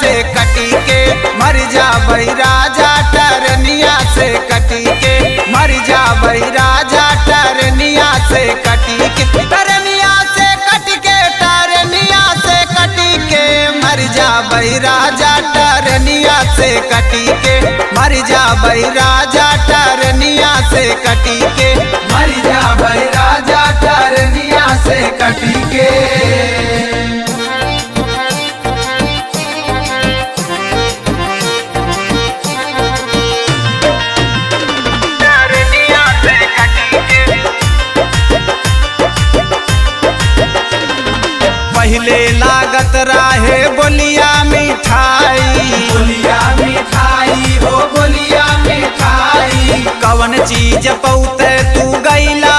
से कटी के मर जा राजा टरनिया से कटी के मर जा राजा टरनिया से कटी के टरनिया से कट के टरनिया से कटी के मर जा राजा टरनिया से कटी के मर जा राजा टरनिया से कटी के मर जा राजा टरनिया से कटी के। पहले लागत राहे बोलिया मिठाई हो बोलिया मिठाई कवन चीज पौते तू गैला